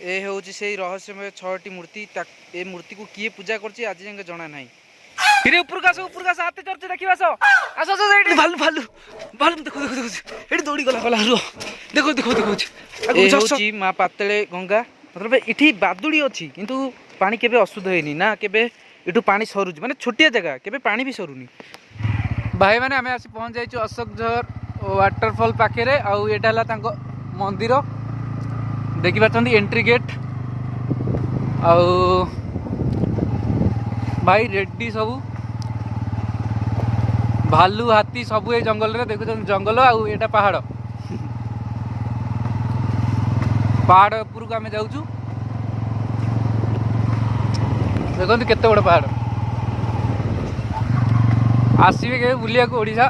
ए हूँ से रहस्यमय 6टी मूर्ति ए मूर्ति को किए पूजा करछि आज जाके जना नाही। फिर ऊपर का हाथ चढ़ছে देखिबा सो आसो आसो एठी भालू भालू भालू देखो देखो देखो एठी दौड़ी गला गला रो देखो देखो देखो ए होची मां पातळे गंगा मतलब इठी बादुड़ी अछि किंतु पानी केबे अशुद्ध हेनी ना केबे इठू पानी सरुची माने छोटिया जगह केबे पानी भी सरुनी। भाई माने हमें आसी पहुंच जाइछु अशोकझर वाटरफॉल पाखे रे आउ एटा हला तांको मंदिर देखि पाछंदी एंट्री गेट आउ भाई रेडी सबू भालू हाथी सबू ए जंगल रे देखु जंगल आउ एटा पहाड़ पहाड़ ऊपर को आमे जाउछु देखो केते बड़ पहाड़ आसवे के बुलिया को ओडिशा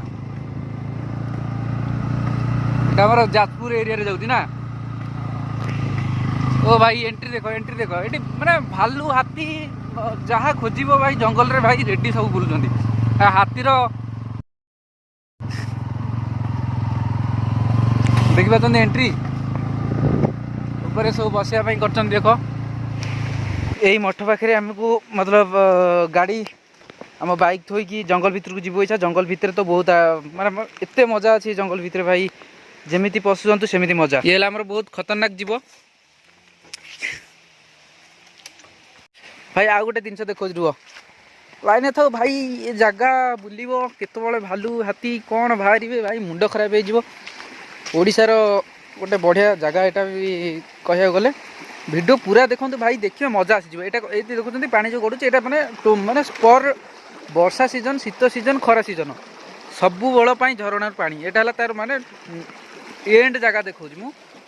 हमर जाजपुर एरिया रे जाउती ना। ओ भाई एंट्री देखो एटी माने भालू हाथी जहाँ खोजिबो भाई जंगल रे भाई रेडी सब बुलुचंदी हाथी रो देखि पाछंदी एंट्री ऊपर सब बसिया पई करछन देखो एई मठ पाखे हमको मतलब गाड़ी आम बाइक थोईकी जंगल भितर को जीव इच्छा जंगल भितर तो बहुत माने एते मजा अच्छी जंगल भितर भाई जेमिति पशु जंतु सेमिति मजा ये हमर बहुत खतरनाक जीव भाई आ गोटे जिनस देखो रुह लाइन था भाई ये जगह बुलव केत भालू हाथी कौन बाहर भाई मुंड खराब हो ओडिशार गोटे बढ़िया जगह यहाँ भी कह गले वीडियो पूरा देखो भाई देखिए मजा आसीज ये देखुं पानी जो गड़ुचे यहाँ माने माने स्पर वर्षा सीजन शीत सीजन खरा सीजन सबु बल झरणार पानी यहाँ है तार माने एंड जगह देखो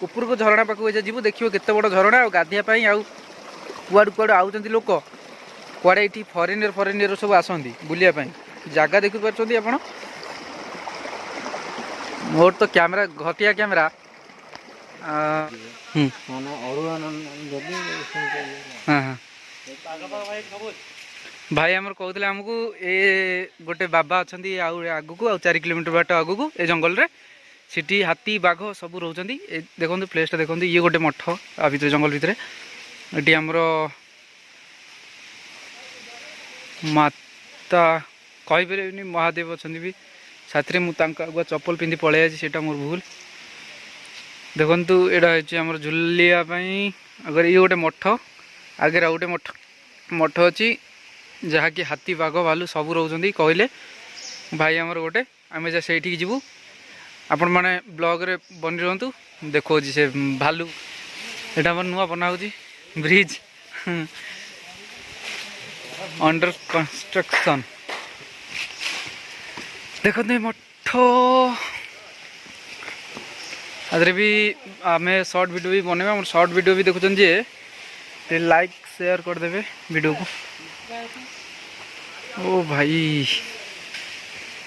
ऊपर को झरणा पाखक जीव देखिए केते बड़ झरणा गाधियापाई आउ कुआड़ू कुआड़ू आउଛନ୍ତି लोक कुआड़े ये फरेनियर सब आसती बुलिया जगह देखी पार्टी आप मोर तो कैमरा घटिया कैमरा हाँ हाँ भाई आमर कहते आमको ये गोटे बाबा अच्छा आगू को 4 किलोमीटर बाट आगू को ए जंगल रे सिटी हाथी बाघ सब रोचंदी देखो प्लेसटा देखो ये गोटे मठ आ भीतर जंगल भितर ये आमर माता कहीपर महादेव अच्छा भी साथ में मुझे चप्पल पिंधि पलि आटा मोर भूल देखु यहाँ आमर झुलियापाई अगर ये गोटे मठ आगे गोटे मठ मठ अच्छी जहाँकि हाथी बाघ भालू सब रोचंदी कहले भाई आमर गोटे आम से जीवु आपण मैंने ब्लॉग रे बनी रुहतु देखो से भालू यहाँ नुआ बना ब्रिज अंडर कंस्ट्रक्शन देखो मठ आदि भी आम शॉर्ट वीडियो भी बनवा आम शॉर्ट वीडियो भी देखुन जे लाइक शेयर करदे वीडियो को। ओ भाई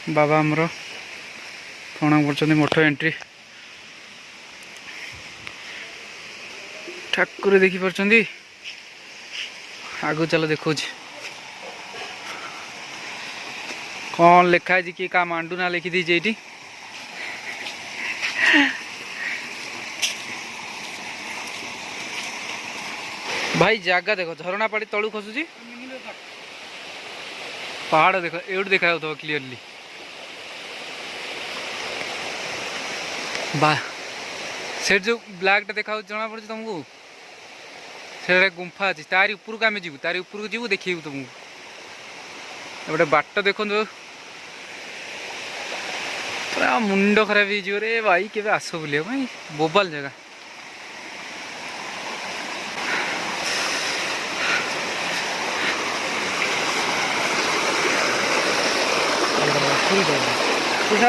बाबा आमर प्रणाम कर मठ एंट्री ठाकुर देखी पार्टी आगु चलो देखो कौन लिखा है कि का मांडू ना लिखी दीजिए ये भाई जगह देखो झरणा पाड़ी तलू खसुची पहाड़ देखो एवं देखा क्लीयरली बा से जो ब्लैक टा देखा जना पड़े तुमको से गुंफा अच्छी तारी ऊपर को आम जीव तारी ऊपर को जीव देखिए तुमको गोटे बाट देखो पूरा मुंड खराब हो रे भाई के आस बुलिया भाई बोबाल जगह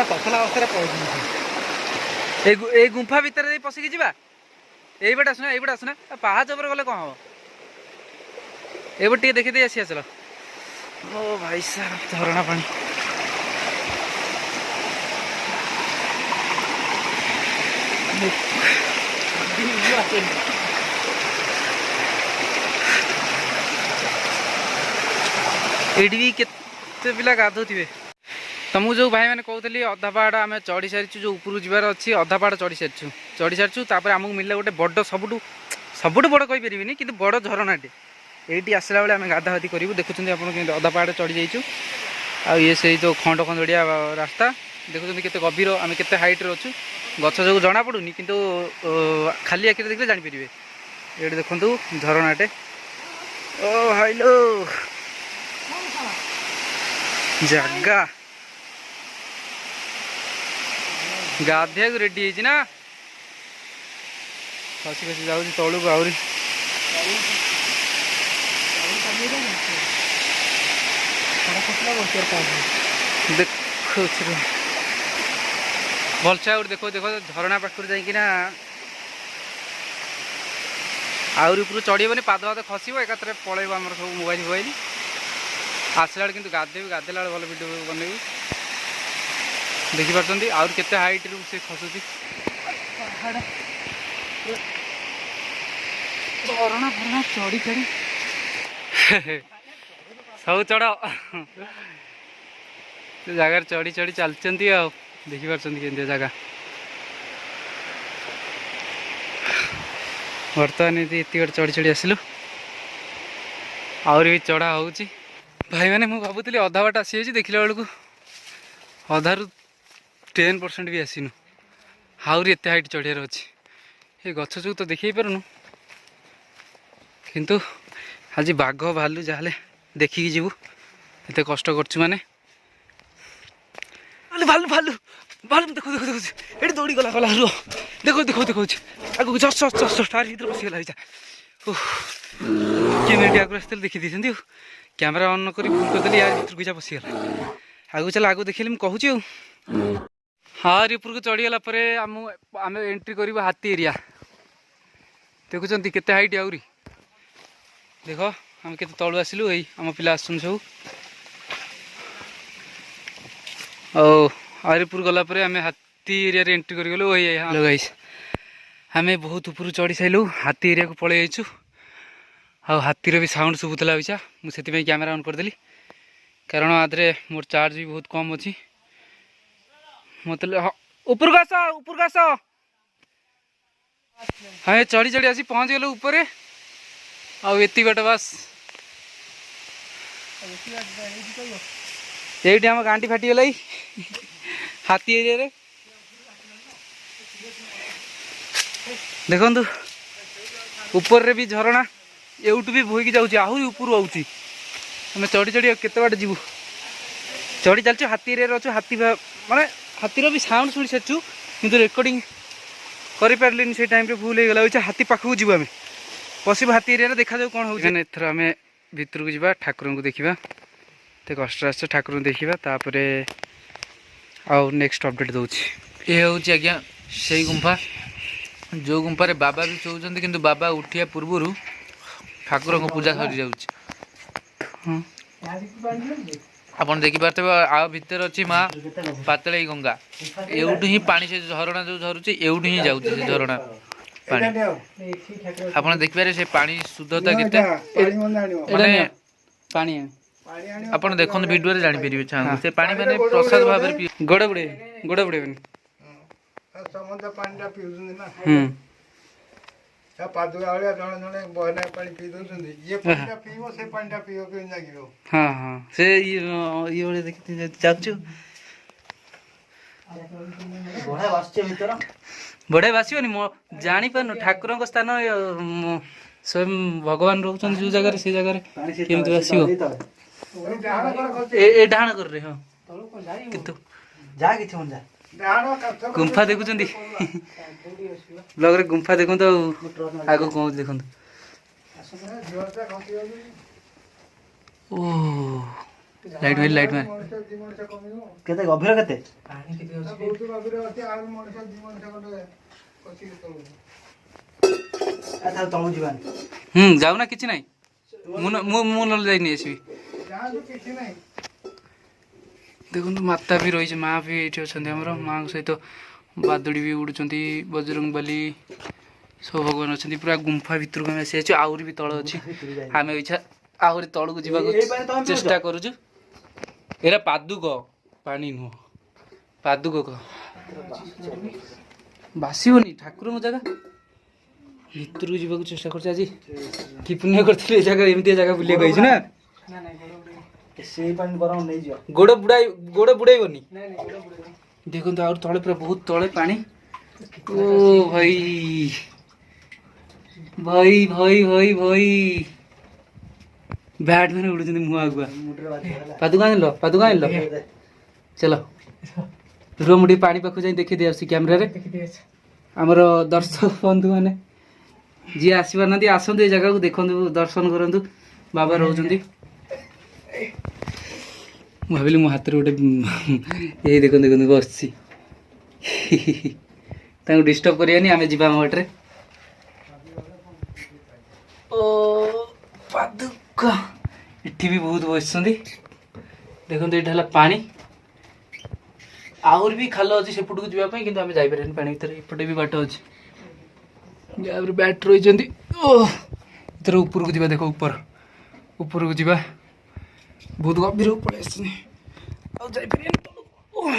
तसला अवस्था ए गुंफा भितर पशिकी जा ये बटे आसना ये बटे आसना पहाच पर गले कौन हम ये बटे देखी दे आसी चलो। ओ भाई साहब झरणा पानी ये भी केते पिला गाधोथिबे तुमको जो भाई मैंने कहते अधा पहाड़ आम चढ़ी सारी जो ऊपर जबार अच्छी अधा पहाड़ चढ़ी सारी तापर आमको मिलला गोटे बड़ सबुठ सबुठ बड़ कहीपरि कि बड़ झरनाटे ये आसला बेले आम गाधागाधि करूँ देखुं आप अधा पहाड़ चढ़ी जाइचु आ ये से जो खंड खंडड़िया रास्ता देखुं केते गभीर आम केते हाइट रे अच्छु गछ जो जना पड़ूनी किंतु खाली आखिर देखले जानीपर ये देखु झरनाटे ओ हाइलो जगा गाधिया रेडी है ना खसी खसी जाऊँ तलू को आहरी देखो भलसे आ देखो देखो झरणा पाखर जाइकिना आहरी ऊपर चढ़ीबनी पाद पाद खसब एकाथरे पलैब आम सब मोबाइल फोबाइल आसला कि गाधेबी गाधेला भल भिडियो बनैबी देखिपार आउर केते हाइट रू से खसुची झरणा फरणा चढ़ी चढ़ी सब चढ़ से जगार चढ़ी चढ़ी चलती आ देखिपार के जगह बर्तमान ये गोटे चढ़ी चढ़ी आसलु आहरी भी चढ़ा हो भाई मैंने मुझे भावुली अधा बाट आसी देखला बेलू अधारू 10% भी आसीनु आहरी एत हाइट चढ़ार अच्छी ये गछ जो तो देख पारुनु किंतु आज बाघ भालू जहाँ देखिकी जीवु एत कष्ट करछु माने भालू भालू भालू देखो देखो देखो ये दौड़ी गला गला रुह देखो देखो देखो आगे जस्ट जस्ट जस्ट तार भर पशिगला कैमेरा आगे आसते देखी दी कैमेरा ऑन कर भूल करदेली यार भर को पशिगला आगू चल आगू देखे मुझे हाँ ऊपर को चढ़ीगला आम एंट्री कर हाथी एरिया देखुं केते हाइट आहरी देख आम के तलू आसलु यही आम पिला आसन सब आरिपुर गलापर आम हाथी एरिया एंट्री कर गलु हेलो गाइस आम बहुत ऊपर चढ़ी सारू हाथी एरिया को पलि जाइछु आ हाथीर भी साउंड शुभुला पीछा मुझे कैमेरा ऑन करदेली कारण आदरे मोर चार्ज भी बहुत कम अच्छी मतलब ऊपर को आस हाँ चढ़ी चढ़ी आसी पहुँच गलु ऊपर आती बाट बास ये आम गांडी फाटीगला हाथी एरिया रे देखु ऊपर रे भी झरणा एवटू भी बोईकी जाऊँगी आहरी ऊपर आऊँगी आम चढ़ी चढ़ी केते बाट जीवु चढ़ी चलचु हाथी एरिया अच्छु हाथी माने हाथीर भी साउंड शुणी सारचु किंतु रेकर्डिंग कर पारे से टाइम भूल हो गला हाथी पाखक जीव आम पशु हाथी एरिया देखा जाऊ कौन होने एथर आम भितर को जा ठाकुर को देखा तो कष्ट आस ठाकुर देखा तापर आउ नेक्स्ट अपडेट दूसरी ये हूँ आज्ञा से गुंफा जो गुंफार बाबा भी शोचते कि बाबा उठिया पूर्व ठाकुर को पूजा सरी जाऊँच आप देखिपे आ भितर अच्छी माँ पातलाई गंगा एवटू ही पानी से झरणा जो झरुचे एवटू ही जाऊँ से झरणा पानी आप देखिपारे से पानी शुद्धता केते माने पानी आप देखो वीडियो जानीपर चाहूँ से पानी मैंने प्रसाद भाव में गोड़े बुड़े समुद्र पानी पादुका भाया जड़े जड़े बहना पानी पी दौरान ये पानी पीब से पानी पीब के लगे हाँ हाँ से ये देखते जाचु बढ़िया बासनी जानी पारनु ठाकुर स्थान स्वयं भगवान रोचन जो जगह से जगह केमती बासियो ए डाण कर रे हाँ किंतु जा कि जा गुंफा देखुं ब्लॉग रे गुंफा देखो तो आगो कौन देखो ओ लाइट में केते गभीर केते जाऊ ना किछि नाही मु न जाइनी आसी देखो माता भी रही माँ भी ये अच्छा माँ सहित बादुड़ी भी उड़ुंट बजरंग बाली सब भगवान अच्छा पूरा गुंफा भितर को आसी आहरी भी तल अच्छी आम इच्छा आहरी तल को जावा चेष्टा करुचु एरा पादुक पानी नुह पादुक बासनी ठाकुर जगह ଭିତରକୁ ଯିବାକୁ ଚେଷ୍ଟା କରୁଛି ଆଜି କି ପୁଣ୍ୟ କରିଥିଲି ଏ ଜାଗା ଏମିତିଆ ଜାଗା ବୁଲିବାକୁ ହେଇଛି ନା ସେଇ ପାଣି ବରଂ ନେଇଯିବ। ଗୋଡ଼ ବୁଡ଼ାଇବନି ଦେଖନ୍ତୁ ଆଉ ତଳେ ପୁରା ବହୁତ ତଳେ ପାଣି ଓ ଭାଇ ଭାଇ ଭାଇ ଭାଇ ଭାଇ ବ୍ୟାଟ୍ ମାନେ ଉଡୁଛନ୍ତି ମୁହଁ ଆଗୁଆ ପାଦୁକା ଆଣିଲ ଚାଲ ରୁହ ମୁଁ ଟିକେ ପାଣି ପାଖକୁ ଯାଇ ଦେଖିଦେଇ ଆସୁଛି କ୍ୟାମେରାରେ ଆମର ଦର୍ଶକ ବନ୍ଧୁ ମାନେ ଯିଏ ଆସିପାରୁନାହାନ୍ତି ଆସନ୍ତୁ ଏ ଜାଗାକୁ ଦେଖନ୍ତୁ ଦର୍ଶନ କରନ୍ତୁ ବାବା ରହୁଛନ୍ତି। ମୁଁ ଭାବିଲି ମୋ ହାତରେ ଗୋଟେ ଏଇ ଦେଖନ୍ତୁ ବସିଛି ତାଙ୍କୁ ଡିଷ୍ଟର୍ବ କରିବାନି ଆମେ ଯିବା ଆମ ବାଟରେ। ଓ ପାଦୁକା ଏଠି ବି ବହୁତ ବସିଛନ୍ତି ଦେଖନ୍ତୁ ଏଇଟା ହେଲା ପାଣି ଆହୁରି ବି ଖାଲ ଅଛି ସେପଟକୁ ଯିବା ପାଇଁ କିନ୍ତୁ ଆମେ ଯାଇପାରିବାନି ପାଣି ଭିତରେ ଏପଟେ ବି ବାଟ ଅଛି ବ୍ୟାଟ୍ ରହିଛନ୍ତି ଓ ଏଥର ଉପରକୁ ଯିବା ଦେଖ ଉପରକୁ ଯିବା ବହୁତ ଗଭୀରକୁ ପଳେଇ ଆସିନି ଆଉ ଯାଇପାରିବାନି।